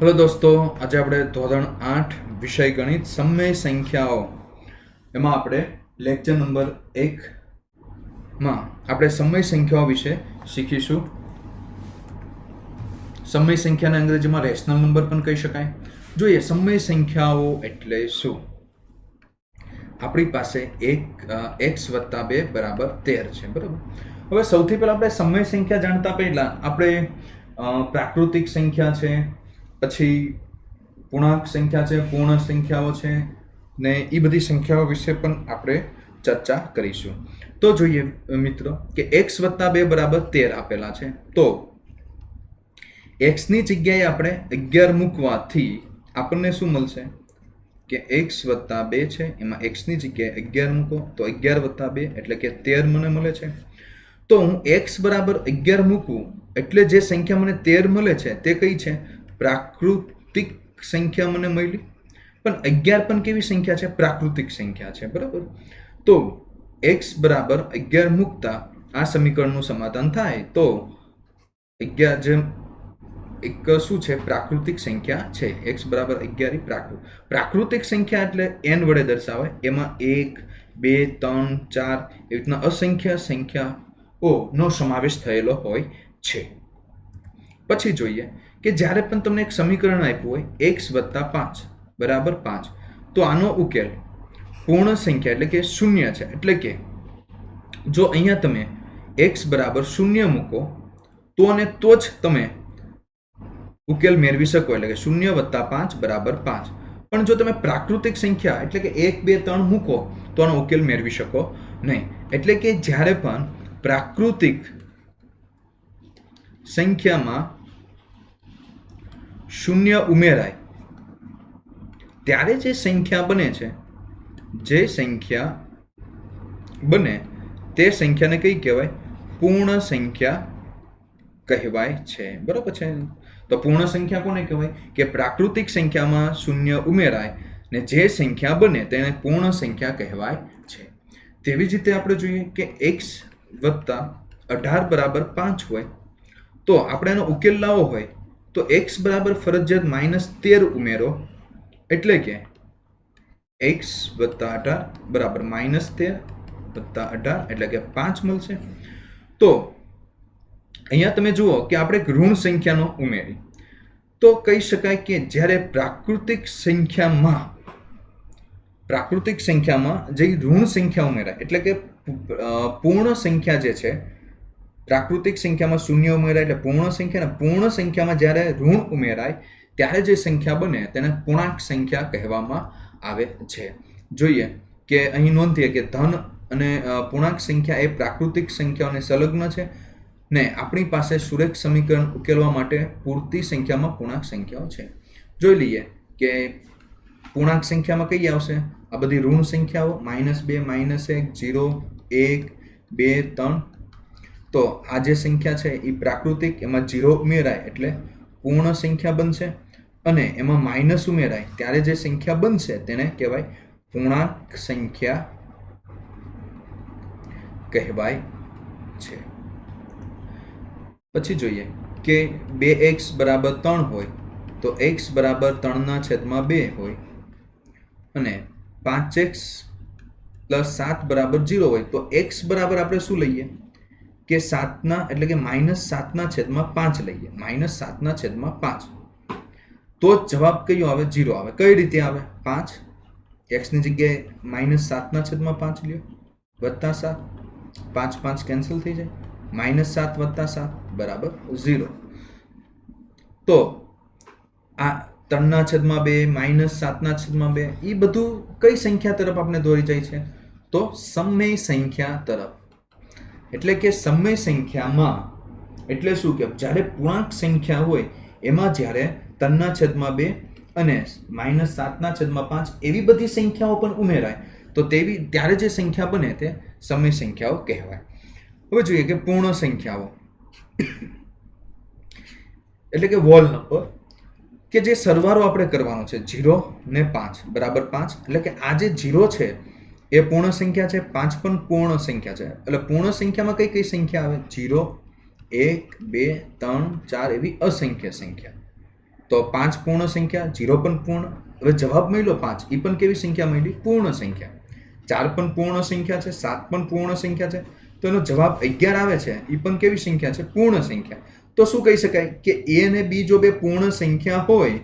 Hello दोस्तों, आज આપણે ધોરણ 8 વિષય ગણિત સમય સંખ્યાઓ એમાં આપણે લેક્ચર નંબર 1 માં આપણે સમય સંખ્યાઓ વિશે શીખીશું. સમય સંખ્યાને અંગ્રેજીમાં રેશનલ નંબર પણ કહી શકાય. જોઈએ સમય સંખ્યાઓ એટલે શું. આપણી પાસે x + 2 = 13 છે, બરાબર. હવે સૌથી પહેલા આપણે સમય સંખ્યા જાણતા પહેલા આપણે પ્રાકૃતિક સંખ્યા છે, પછી પૂર્ણાંક સંખ્યા છે, પૂર્ણ સંખ્યાઓ છે ને એ બધી સંખ્યાઓ વિશે પણ આપણે ચર્ચા કરીશું. તો જોઈએ મિત્રો કે x + 2 = 13 આપેલા છે. તો x ની જગ્યાએ આપણે 11 મૂકવાથી આપણને શું મળશે કે x + 2 છે, એમાં x ની જગ્યાએ 11 મૂકો તો 11 + 2 એટલે કે 13 મને મળે છે. તો હું x = 11 મૂકું એટલે જે સંખ્યા મને 13 મળે છે તે કઈ છે? પ્રાકૃતિક સંખ્યા મને મળી. પણ 11 પણ કેવી સંખ્યા છે? પ્રાકૃતિક સંખ્યા છે, બરાબર. તો x = 11 મૂકતા આ સમીકરણનું સમાધાન થાય તો 11 જેમ એક શું છે? પ્રાકૃતિક સંખ્યા છે. x = 11 પ્રાકૃતિક સંખ્યા એટલે n વડે દર્શાવાય. એમાં 1, 2, 3, 4 એવી રીતના અસંખ્ય સંખ્યાઓનો સમાવેશ થયેલો હોય છે. પછી જોઈએ કે જ્યારે પણ તમને એક સમીકરણ આપ્યું હોય x + 5 = 5, તો આનો ઉકેલ પૂર્ણ સંખ્યા એટલે કે શૂન્ય છે. એટલે કે જો અહીંયા તમે x = 0 મૂકો તો અને તો જ તમે ઉકેલ મેળવી શકો, એટલે કે 0 + 5 = 5. પણ જો તમે પ્રાકૃતિક સંખ્યા એટલે કે 1, 2, 3 મૂકો તો આનો ઉકેલ મેળવી શકો નહીં. એટલે કે જ્યારે પણ પ્રાકૃતિક સંખ્યામાં 0 ઉમેરાય ત્યારે જે સંખ્યા બને છે, તે સંખ્યાને કઈ કહેવાય? પૂર્ણ સંખ્યા કહેવાય છે, બરાબર છે. તો પૂર્ણ સંખ્યા કોને કહેવાય? કે પ્રાકૃતિક સંખ્યામાં 0 ઉમેરાય ને જે સંખ્યા બને તેને પૂર્ણ સંખ્યા કહેવાય છે. તેવી જ રીતે આપણે જોઈએ કે x + 18 = 5 હોય તો આપણે એનો ઉકેલ લાવવો હોય તો x = ફરજિયાત -13 ઉમેરો, એટલે કે x + 18 = -13 + 18 એટલે કે 5 મળશે. તો અહીંયા તમે જુઓ કે આપણે એક ઋણ સંખ્યાનો ઉમેરી તો કહી શકાય કે જ્યારે પ્રાકૃતિક સંખ્યામાં જે ઋણ સંખ્યા ઉમેરાય એટલે કે પૂર્ણ સંખ્યા જે છે, પ્રાકૃતિક સંખ્યામાં 0 ઉમેરાય એટલે પૂર્ણ સંખ્યા, અને પૂર્ણ સંખ્યામાં જ્યારે ઋણ ઉમેરાય ત્યારે જે સંખ્યા બને તેને પૂર્ણાંક સંખ્યા કહેવામાં આવે છે. જોઈએ કે અહીં નોંધીએ કે ધન અને પૂર્ણાંક સંખ્યા એ પ્રાકૃતિક સંખ્યાઓને સંલગ્ન છે ને આપણી પાસે સુરેખ સમીકરણ ઉકેલવા માટે પૂરતી સંખ્યામાં પૂર્ણાંક સંખ્યાઓ છે. જોઈ લઈએ કે પૂર્ણાંક સંખ્યામાં કઈ આવશે? આ બધી ઋણ સંખ્યાઓ -2, -1, 0, 1, 2, 3. તો આ જે સંખ્યા છે એ પ્રાકૃતિક, એમાં 0 ઉમેરાય એટલે પૂર્ણ સંખ્યા બનશે, અને એમાં માઇનસ ઉમેરાય ત્યારે જે સંખ્યા બનશે તેને કહેવાય પૂર્ણાંક સંખ્યા કહેવાય છે. પછી જોઈએ કે 2x = 3 હોય તો x = 3/2 હોય, અને 5x + 7 = 0 હોય તો x બરાબર આપણે શું લઈએ કે 7 એટલે કે -7/5 લઈએ. -7/5 તો જવાબ કયો આવે? 0 આવે. કઈ રીતે આવે? 5 x ની જગ્યાએ -7/5 લ્યો, +7, 5 5 કેન્સલ થઈ જાય, -7 + 7 = 0. તો આ 3/2 -7/2 એ બધું કઈ સંખ્યા તરફ આપણે દોરી જાય છે? તો સમય સંખ્યા તરફ. એટલે કે સમય સંખ્યામાં એટલે શું કે જ્યારે પૂર્ણાંક સંખ્યા હોય એમાં જ્યારે 3/2 અને -7/5 એવી બધી સંખ્યાઓ પણ ઉમેરાય તો ત્યારે જે સંખ્યા બને તે સમય સંખ્યાઓ કહેવાય. હવે જોઈએ કે પૂર્ણ સંખ્યાઓ એટલે કે હોલ નંબર, કે જે સરવાળો આપણે કરવાનો છે 0 ને 5 = 5. એટલે કે આ જે 0 છે એ પૂર્ણ સંખ્યા છે, 5 પણ પૂર્ણ સંખ્યા છે. એટલે પૂર્ણ સંખ્યામાં કઈ કઈ સંખ્યા આવે? 0, 1, 2, 3, 4 એવી અસંખ્ય સંખ્યા. તો 5 પૂર્ણ સંખ્યા, 0 પણ પૂર્ણ. હવે જવાબ મળ્યો 5, એ પણ કેવી સંખ્યા મળી? પૂર્ણ સંખ્યા. 4 પણ પૂર્ણ સંખ્યા છે, 7 પણ પૂર્ણ સંખ્યા છે, તો એનો જવાબ 11 આવે છે, એ પણ કેવી સંખ્યા છે? પૂર્ણ સંખ્યા. તો શું કહી શકાય કે a અને b જો બે પૂર્ણ સંખ્યા હોય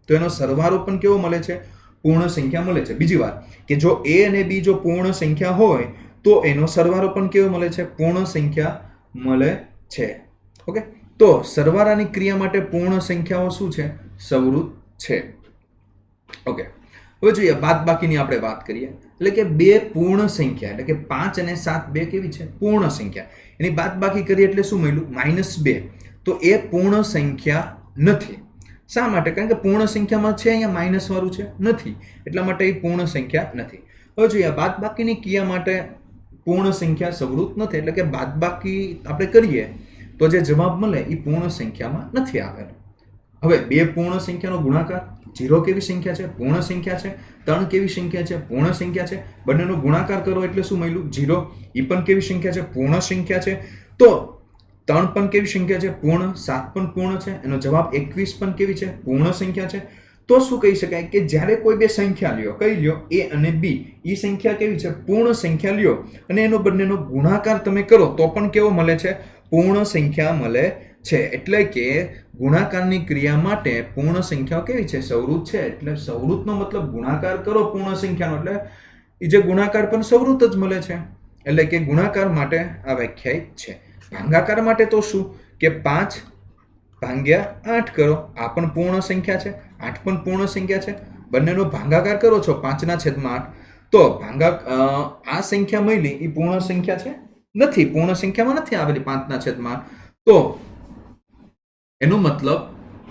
તો એનો સરવાળો પણ કેવો મળે છે? પૂર્ણ સંખ્યા મળે છે. બીજી વાત કે જો a અને b જો પૂર્ણ સંખ્યા હોય તો એનો સરવાળો પણ કેવો મળે છે? પૂર્ણ સંખ્યા મળે છે. ઓકે, તો સરવાળાની ક્રિયા માટે પૂર્ણ સંખ્યાઓ શું છે? સવૃત છે. ઓકે, હવે જોઈએ બાદબાકીની આપણે વાત કરીએ. એટલે કે બે પૂર્ણ સંખ્યા એટલે કે 5 અને 7 બે કેવી છે? પૂર્ણ સંખ્યા. એની બાદબાકી કરીએ એટલે શું મળ્યું? -2. તો એ પૂર્ણ સંખ્યા નથી. શા માટે? કારણ કે પૂર્ણ સંખ્યામાં છે અહીંયા માઇનસ વાળું છે નથી, એટલા માટે એ પૂર્ણ સંખ્યા નથી. હવે જોઈએ બાદબાકીની ક્રિયા માટે પૂર્ણ સંખ્યા સવૃત નથી, એટલે કે બાદબાકી આપણે કરીએ તો જે જવાબ મળે એ પૂર્ણ સંખ્યામાં નથી આવેલો. હવે બે પૂર્ણ સંખ્યાનો ગુણાકાર, 0 કેવી સંખ્યા છે? પૂર્ણ સંખ્યા છે. 3 કેવી સંખ્યા છે? પૂર્ણ સંખ્યા છે. બંનેનો ગુણાકાર કરો એટલે શું મળ્યું? 0. એ પણ કેવી સંખ્યા છે? પૂર્ણ સંખ્યા છે. તો 3 પણ કેવી સંખ્યા છે? પૂર્ણ. 7 પણ પૂર્ણ છે. એનો જવાબ 21 પણ કેવી છે? પૂર્ણ સંખ્યા છે. તો શું કહી શકાય કે જ્યારે કોઈ બે સંખ્યા લ્યો, કઈ લ્યો? a અને b, એ સંખ્યા કેવી છે? પૂર્ણ સંખ્યા લ્યો અને એનો બંનેનો ગુણાકાર તમે કરો તો પણ કેવો મળે છે? પૂર્ણ સંખ્યા મળે છે. એટલે કે ગુણાકારની ક્રિયા માટે પૂર્ણ સંખ્યાઓ કેવી છે? સવૃત છે. એટલે સવૃતનો મતલબ ગુણાકાર કરો પૂર્ણ સંખ્યાનો એટલે એ જે ગુણાકાર પણ સવૃત જ મળે છે. એટલે કે ગુણાકાર માટે આ વ્યાખ્યાયિત છે. ભાગાકાર માટે તો શું કે 5 ભાગ્યા 8 કરો, આ પણ પૂર્ણ સંખ્યા છે, 8 પણ પૂર્ણ સંખ્યા છે. બંનેનો ભાગાકાર કરો છો 5/8, તો આ સંખ્યા મળી એ પૂર્ણ સંખ્યા છે? નથી, પૂર્ણ સંખ્યામાં નથી આવેલી 5/8. તો એનો મતલબ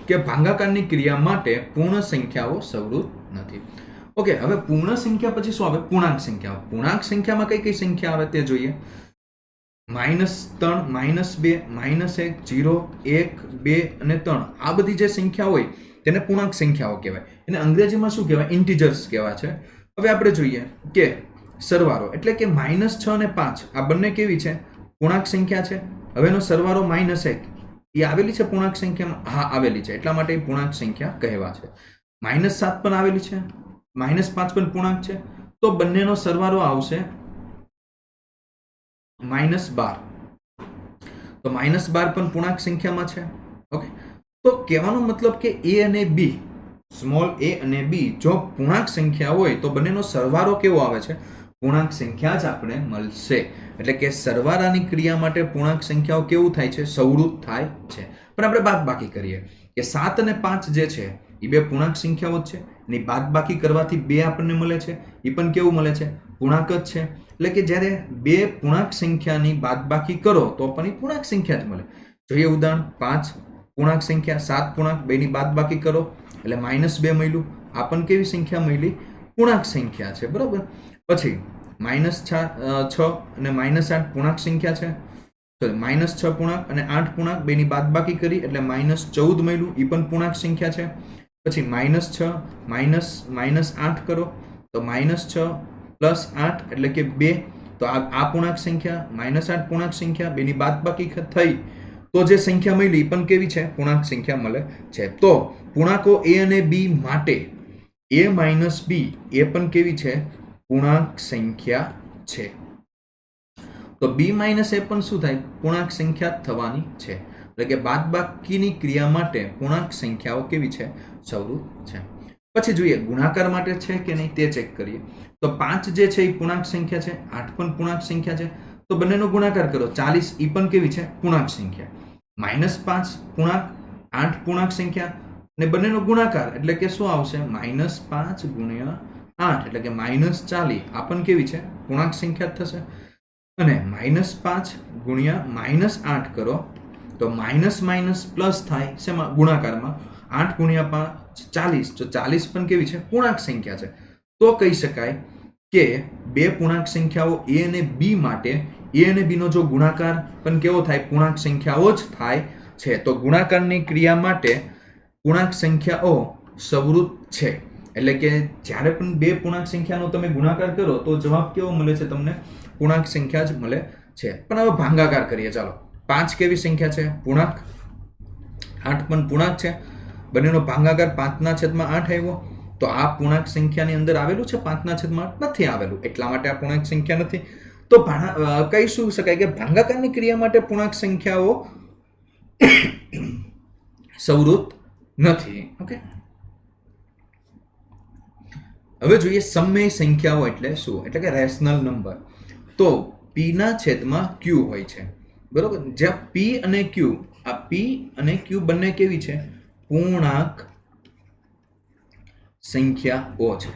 કે ભાગાકારની ક્રિયા માટે પૂર્ણ સંખ્યાઓ સવૃત નથી. ઓકે, હવે પૂર્ણ સંખ્યા પછી શું આવે? પૂર્ણાંક સંખ્યાઓ. પૂર્ણાંક સંખ્યામાં કઈ કઈ સંખ્યા આવે તે જોઈએ. -3, -2, -1, 0, 1, 2 અને 3 આ બધી જે સંખ્યા હોય તેને પૂર્ણાંક સંખ્યાઓ કહેવાય. એને અંગ્રેજીમાં શું કહેવાય? ઇન્ટીજર્સ કહેવાય છે. હવે આપણે જોઈએ કે સરવાળો એટલે કે -6 અને 5 આ બંને કેવી છે? પૂર્ણાંક સંખ્યા છે. હવે એનો સરવાળો -1 એ આવેલી છે પૂર્ણાંક સંખ્યામાં? હા, આવેલી છે. એટલા માટે પૂર્ણાંક સંખ્યા કહેવા છે. -7 પણ આવેલી છે, -5 પણ પૂર્ણાંક છે. તો બંનેનો સરવાળો આવશે -12. તો -12 પણ પૂર્ણાંક સંખ્યામાં છે. ઓકે, તો કહેવાનો મતલબ કે a અને b, સ્મોલ a અને b જો પૂર્ણાંક સંખ્યા હોય તો બંનેનો સરવાળો કેવો આવે છે? પૂર્ણાંક સંખ્યા જ આપણે મળશે. એટલે કે સરવાળાની ક્રિયા માટે પૂર્ણાંક સંખ્યાઓ કેવું થાય છે? સવૃત થાય છે. પણ આપણે બાદબાકી કરીએ કે 7 અને 5 જે છે એ બે પૂર્ણાંક સંખ્યાઓ જ છે. એની બાદબાકી કરવાથી 2 આપણને મળે છે, એ પણ કેવું મળે છે? પૂર્ણાંક જ છે. એટલે કે જ્યારે બે પૂર્ણાંક સંખ્યાની બાદબાકી કરો તો પણ એ પૂર્ણાંક સંખ્યા જ મળે. જોઈએ ઉદાહરણ. 5 પૂર્ણાંક સંખ્યા, 7 પૂર્ણાંક, બેની બાદબાકી કરો એટલે -2 મળ્યું. આ પણ કેવી સંખ્યા મળી? પૂર્ણાંક સંખ્યા છે. બરોબર. પછી -6 અને -8 પૂર્ણાંક સંખ્યા છે. સોરી, -6 પૂર્ણાંક અને 8 પૂર્ણાંક, બેની બાદબાકી કરી એટલે -14 મળ્યું. એ પણ પૂર્ણાંક સંખ્યા છે. પછી -6 -8 કરો તો -6 + 8 એટલે કે 2. તો આ પૂર્ણાંક સંખ્યા, -8 પૂર્ણાંક સંખ્યા, બેની બાદબાકી થઈ તો જે સંખ્યા મળી એ પણ કેવી છે? પૂર્ણાંક સંખ્યા મળે છે. તો પૂર્ણાંકો a અને b માટે a - b એ પણ કેવી છે? પૂર્ણાંક સંખ્યા છે. તો b - a પણ શું થાય? પૂર્ણાંક સંખ્યા થવાની છે. એટલે કે બાદબાકીની ક્રિયા માટે પૂર્ણાંક સંખ્યાઓ કેવી છે? સવૃત છે. પછી જોઈએ ગુણાકાર માટે છે કે નહીં તે ચેક કરીએ. તો 5 જે છે એ પૂર્ણાંક સંખ્યા છે, 8 પણ પૂર્ણાંક સંખ્યા છે. તો બંનેનો ગુણાકાર કરો 40, એ પણ કેવી છે? પૂર્ણાંક સંખ્યા. -5 પૂર્ણાંક, 8 પૂર્ણાંક સંખ્યા અને બંનેનો ગુણાકાર એટલે કે શું આવશે? -5 × 8 એટલે કે -40. આ પણ કેવી છે? પૂર્ણાંક સંખ્યા થશે. અને -5 × -8 કરો તો માઇનસ પ્લસ થાય શેમાં? ગુણાકારમાં. 8 × 5 40. તો 40 પણ કેવી છે? પૂર્ણાંક સંખ્યા છે. તો કહી શકાય કે બે પૂર્ણાંક સંખ્યાઓ a અને b માટે a અને b નો જો ગુણાકાર પણ કેવો થાય? પૂર્ણાંક સંખ્યાઓ જ થાય છે. તો ગુણાકારની ક્રિયા માટે પૂર્ણાંક સંખ્યાઓ સવૃત છે. એટલે કે જ્યારે પણ બે પૂર્ણાંક સંખ્યાનો તમે ગુણાકાર કરો તો જવાબ કેવો મળે છે તમને? પૂર્ણાંક સંખ્યા જ મળે છે. પણ હવે ભાગાકાર કરીએ. ચાલો, 5 કેવી સંખ્યા છે? પૂર્ણાંક. 8 પણ પૂર્ણાંક છે. બંનેનો ભાગાકાર 5/8 આવ્યો, તો આ પૂર્ણાંક સંખ્યાની અંદર આવેલું છે 5/8 નથી આવેલું, એટલા માટે આ પૂર્ણાંક સંખ્યા નથી. તો કહી શું શકાય કે ભાગાકારની ક્રિયા માટે પૂર્ણાંક સંખ્યાઓ સંવૃત નથી. ઓકે, હવે જોઈએ સમય સંખ્યાઓ એટલે શું, એટલે કે રેશનલ નંબર. તો p ના છેદમાં q હોય છે, બરોબર. જ્યાં p અને q, આ p અને q બંને કેવી છે, પૂર્ણાંક સંખ્યાઓ છે.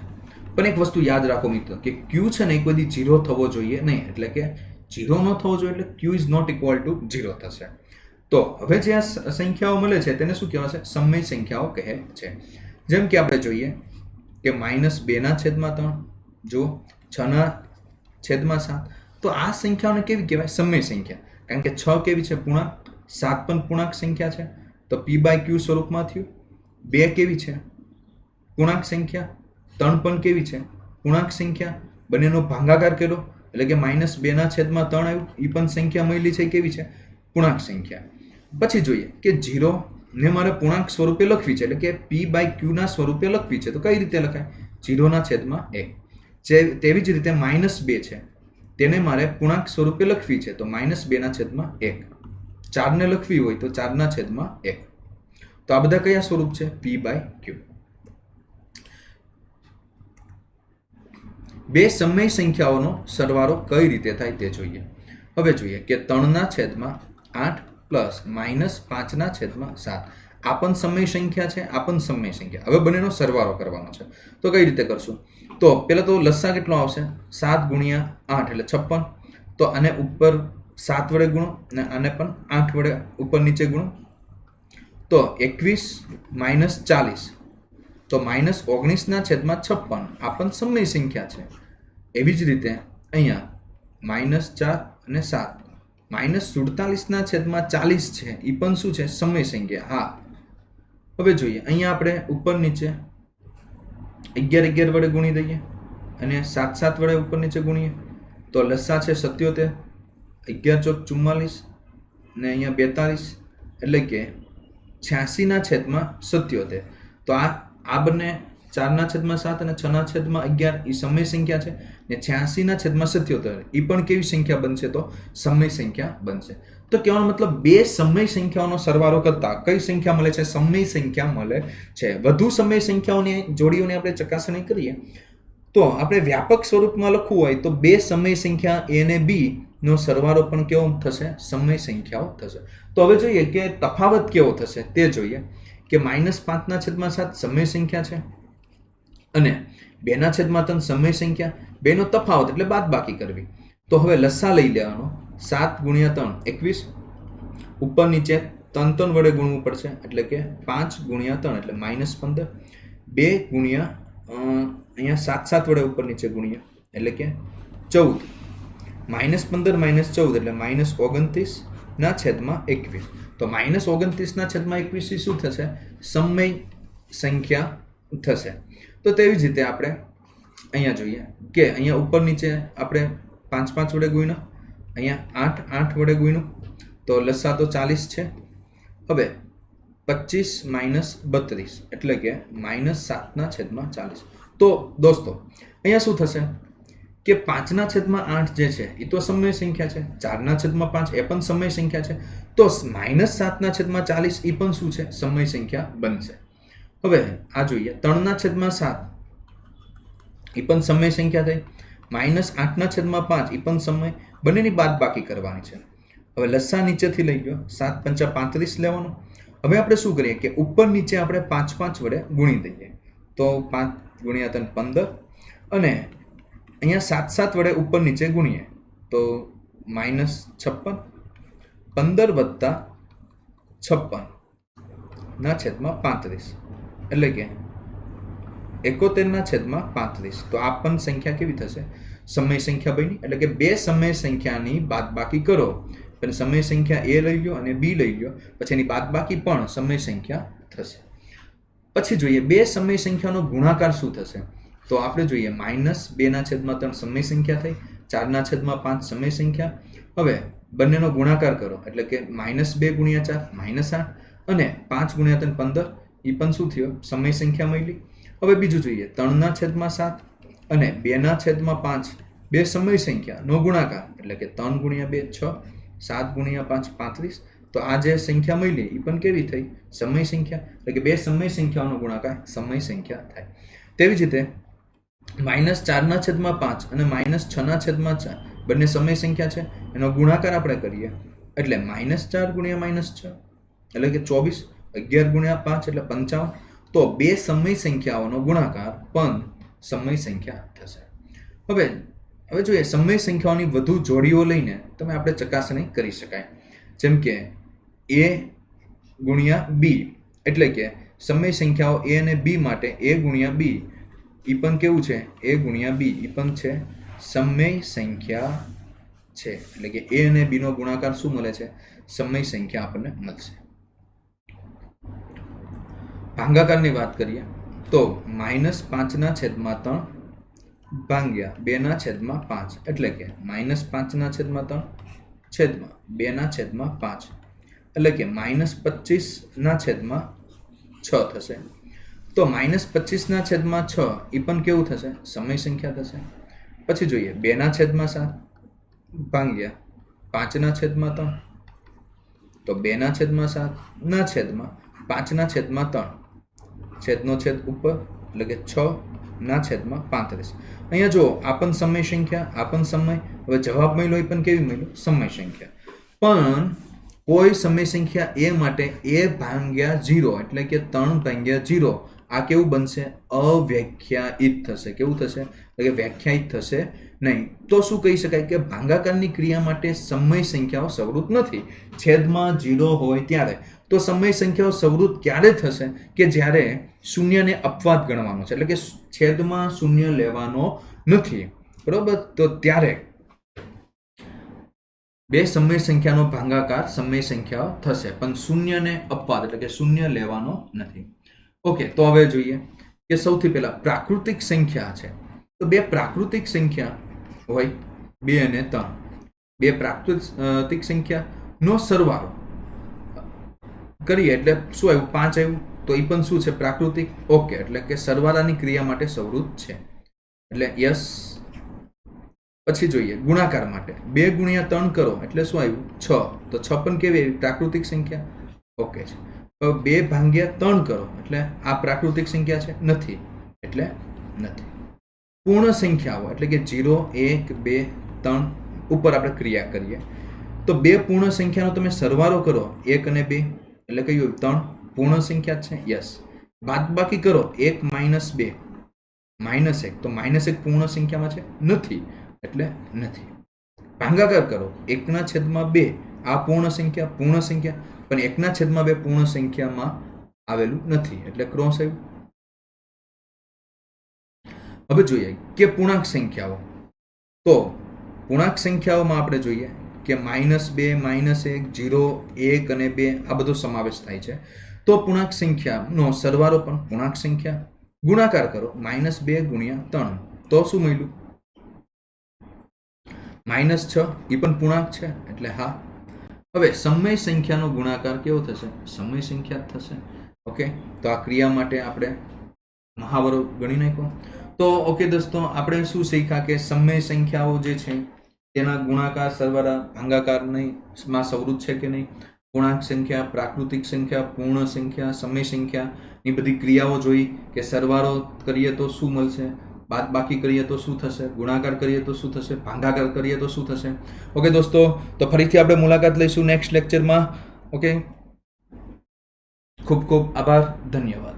પણ એક વસ્તુ યાદ રાખો મિત્રો કે q છે ને એક બધી 0 થવો જોઈએ નહીં, એટલે કે 0 ન થવો જોઈએ, એટલે q is not equal to 0 થશે. તો હવે જે આ સંખ્યાઓ મળે છે તેને શું કહેવાશે, સમય સંખ્યાઓ કહે છે. જેમ કે આપણે જોઈએ કે -2/3, જો 6/7, તો આ સંખ્યાઓને કેવી કહેવાય, સમય સંખ્યા. કારણ કે 6 કેવી છે, પૂર્ણાંક, 7 પણ પૂર્ણાંક સંખ્યા છે, તો p/q સ્વરૂપમાં થયું. 2 કેવી છે, પૂર્ણાંક સંખ્યા. 3 પણ કેવી છે, પૂર્ણાંક સંખ્યા. બંનેનો ભાગાકાર કર્યો એટલે કે -2/3 આવ્યું, એ પણ સંખ્યા મળી છે, કેવી છે, પૂર્ણાંક સંખ્યા. પછી જોઈએ કે 0 ને મારે પૂર્ણાંક સ્વરૂપે લખવી છે, એટલે કે p/q ના સ્વરૂપે લખવી છે, તો કઈ રીતે લખાય, 0/1. તેવી જ રીતે -2 છે, તેને મારે પૂર્ણાંક સ્વરૂપે લખવી છે, તો -2/1. 4 ને લખવી હોય તો 4/1. તો આ બધા કયા સ્વરૂપ છે, p/q. બે સમય સંખ્યાઓનો સરવાળો કઈ રીતે થાય તે જોઈએ. હવે જોઈએ કે 3/8 પ્લસ -5/7, આ પણ સમય સંખ્યા છે, આ પણ સમય સંખ્યા. હવે બંનેનો સરવાળો કરવાનો છે, તો કઈ રીતે કરશું, તો પહેલા તો લસા કેટલો આવશે, 7 × 8 એટલે 56. તો આને ઉપર 7 વડે ગુણો અને આને પણ 8 વડે ઉપર નીચે ગુણો, તો 21 - 40, તો -19/56, આ પણ સમય સંખ્યા છે. એવી જ રીતે અહીંયા -4 અને 7, -47/40 છે, એ પણ શું છે, સમય સંખ્યા. હા, હવે જોઈએ અહીંયા આપણે ઉપર નીચે 11 વડે ગુણી દઈએ અને 7 વડે ઉપર નીચે ગુણીએ, તો લસા છે 77, 11 × 4 = 44 ને અહીંયા 42, એટલે કે 86/77. તો આ બંને 4/7 અને 6/11 એ સમય સંખ્યા છે, ને 86/77 એ પણ કેવી સંખ્યા બનશે, તો સમય સંખ્યા બનશે. તો કહેવાનો મતલબ બે સમય સંખ્યાઓનો સરવાળો કરતા કઈ સંખ્યા મળે છે, સમય સંખ્યા મળે છે. વધુ સમય સંખ્યાઓની જોડીઓની આપણે ચકાસણી કરીએ તો આપણે વ્યાપક સ્વરૂપમાં લખવું હોય તો બે સમય સંખ્યા a અને b નો સરવાળો પણ કેવો થશે, સમય સંખ્યાઓ થશે. તો હવે જોઈએ કે તફાવત કેવો થશે તે જોઈએ કે -5/7 સમય સંખ્યા છે અને 2/3 સમય સંખ્યા. બેનો તફાવત એટલે બાદબાકી કરવી. તો હવે લસા લઈ લેવાનો, 7 × 3 21, ઉપર નીચે 3 વડે ગુણવું પડશે, એટલે કે 5 × 3 એટલે -15, 2 × અહીંયા 7 વડે ઉપર નીચે ગુણીએ એટલે કે 14, -15 - 14 એટલે -29/21. તો -29/21 શું થશે, સમય સંખ્યા થશે. તો તેવી જ રીતે આપણે અહીંયા જોઈએ કે અહીંયા ઉપર નીચે આપણે 5 વડે ગુણ્યા, અહીંયા 8 વડે ગુણ્યું, તો લસા તો 40 છે. હવે 25 - 32 એટલે કે -7/40. તો દોસ્તો અહીંયા શું થશે કે 5/8 જે છે એ તો સમય સંખ્યા છે, 4/5 એ પણ સમય સંખ્યા છે, તો -7/40 એ પણ શું છે, સમય સંખ્યા બનશે. હવે આ જોઈએ 3/7 એ પણ સમય સંખ્યા થઈ, -8/5 એ પણ સમય, બંનેની બાદબાકી કરવાની છે. હવે લસા નીચેથી લઈ ગયો, 7 × 5 = 35 લેવાનો. હવે આપણે શું કરીએ કે ઉપર નીચે આપણે 5 વડે ગુણી દઈએ, તો 5 × 3 = 15 અને અહીંયા 7 વડે ઉપર નીચે ગુણીએ તો -56, 15 + 56/35 એટલે કે 71/35. તો આ પણ સંખ્યા કેવી થશે, સમય સંખ્યા બની. એટલે કે બે સમય સંખ્યાની બાદબાકી કરો, પણ સમય સંખ્યા a લઈ લો અને b લઈ લો, પછી એની બાદબાકી પણ સમય સંખ્યા થશે. પછી જોઈએ બે સમય સંખ્યાનો ગુણાકાર શું થશે, તો આપણે જોઈએ -2/3 સમય સંખ્યા થઈ, 4/5 સમય સંખ્યા. હવે બંનેનો ગુણાકાર કરો એટલે કે -2 × 4 -8 અને 5 × 3 15, એ પણ શું થયો? સમય સંખ્યા મળી. હવે બીજું જોઈએ, 3/7 અને 2/5 બે સમય સંખ્યાનો ગુણાકાર, એટલે કે 3 × 2 6, 7 × 5 35. તો આ જે સંખ્યા મળી એ પણ કેવી થઈ? સમય સંખ્યા. એટલે કે બે સમય સંખ્યાઓનો ગુણાકાર સમય સંખ્યા થાય. તેવી જ રીતે -4/5 અને -6/4 બંને સમય સંખ્યા છે, એનો ગુણાકાર આપણે કરીએ એટલે -4 × -6 એટલે કે 24, 11 × 5 એટલે 55. તો બે સમય સંખ્યાઓનો ગુણાકાર પણ સમય સંખ્યા થશે. હવે જોઈએ, સમય સંખ્યાઓની વધુ જોડીઓ લઈને તમે આપણે ચકાસણી કરી શકાય. જેમ કે a × b, એટલે કે સમય સંખ્યાઓ a અને b માટે a × b એ પણ કેવું છે? a × b એ પણ છે સમય સંખ્યા છે. એટલે કે a અને b નો ગુણાકાર શું મળે છે? સમય સંખ્યા આપણને મળશે. ભાગાકારની વાત કરીએ તો -5/3 ભાગ્યા 2/5, એટલે કે -5/3 છેદમાં 2/5, એટલે કે -25/6 થશે. તો -25/6 એ પણ કેવું થશે? સમય સંખ્યા થશે. પછી જોઈએ 2/7 ભાગ્યા 5/3, તો 2/7 છેદમાં 5/3 છેદનો છેદ ઉપર, એટલે કે 6/35. અહીંયા જો આ પણ સમય સંખ્યા, આ પણ સમય. હવે જવાબ મળ્યો એ પણ કેવી મળ્યો? સમય સંખ્યા. પણ કોઈ સમય સંખ્યા a માટે a/0, એટલે કે 3/0, આ કેવું બનશે? અવ્યાખ્યાયિત થશે. કેવું થશે? એટલે કે વ્યાખ્યાયિત થશે નહીં. તો શું કહી શકાય? કે ભાગાકારની ક્રિયા માટે સમય સંખ્યાઓ સવૃત નથી. છેદમાં 0 હોય ત્યારે. તો સમય સંખ્યાઓ સવૃત ક્યારે થશે? કે જ્યારે શૂન્યને અપવાદ ગણવાનો છે, એટલે કે છેદમાં શૂન્ય લેવાનો નથી, બરોબર? તો ત્યારે બે સમય સંખ્યાનો ભાગાકાર સમય સંખ્યાઓ થશે, પણ શૂન્યને અપવાદ, એટલે કે શૂન્ય લેવાનો નથી. ઓકે, તો હવે જોઈએ કે સૌથી પહેલા પ્રાકૃતિક સંખ્યા છે. તો બે પ્રાકૃતિક સંખ્યા હોય 2 અને 3. બે પ્રાકૃતિક સંખ્યાનો સરવાળો કરીએ એટલે શું આવ્યું? 5 આવ્યું. તો એ પણ શું છે? પ્રાકૃતિક. ઓકે, એટલે કે સરવાળાની ક્રિયા માટે સવૃત છે, એટલે યસ. પછી જોઈએ ગુણાકાર માટે 2 × 3 કરો એટલે શું આવ્યું? 6. તો 6 પણ કેવી આવી? પ્રાકૃતિક સંખ્યા. ઓકે છે. 2/3 કરો એટલે આ પ્રાકૃતિક સંખ્યા છે? નથી, એટલે નથી. પૂર્ણ સંખ્યાઓ એટલે કે 0, 1, 2, 3 ઉપર આપણે ક્રિયા કરીએ તો બે પૂર્ણ સંખ્યાનો તમે સરવાળો કરો 1 અને 2 એટલે કયું? 3 પૂર્ણ સંખ્યા છે. યસ. બાદબાકી કરો 1 - 2 -1, તો -1 પૂર્ણ સંખ્યામાં છે? નથી, એટલે નથી. ભાગાકાર કરો 1/2, આ પૂર્ણ સંખ્યા પણ 1/2 પૂર્ણ સંખ્યામાં આવેલું નથી, એટલે ક્રોસ આવ્યું. હવે જોઈએ કે પૂર્ણાંક સંખ્યાઓ. તો પૂર્ણાંક સંખ્યાઓમાં આપણે જોઈએ કે -2, -1, 0, 1 અને 2 આ બધો સમાવેશ થાય છે. તો પૂર્ણાંક સંખ્યાનો સરવાળો પણ પૂર્ણાંક સંખ્યા. ગુણાકાર કરો -2 × 3, તો શું મળ્યું? -6. એ પણ પૂર્ણાંક છે, એટલે હા. હવે સમય સંખ્યાનો ગુણાકાર કેવો થશે? સમય સંખ્યા થશે. ઓકે, તો આ ક્રિયા માટે આપણે મહાવરો ગણી નાખ્યો. તો ઓકે દોસ્તો, આપણે શું શીખ્યા કે સમય સંખ્યાઓ જે છે તેના ગુણાકાર, સરવાળા, ભાગાકારમાં સવૃત છે કે નહીં, પૂર્ણાંક સંખ્યા, પ્રાકૃતિક સંખ્યા, પૂર્ણ સંખ્યા, સમય સંખ્યા ની બધી ક્રિયાઓ જોઈ કે સરવાળો કરીએ તો શું મળશે, બાદબાકી કરીએ તો શું થશે, ગુણાકાર કરીએ તો શું થશે, ભાગાકાર કરીએ તો શું થશે. ઓકે દોસ્તો, તો ફરીથી આપણે મુલાકાત લઈશું નેક્સ્ટ લેક્ચરમાં. ઓકે, ખૂબ ખૂબ આભાર, ધન્યવાદ.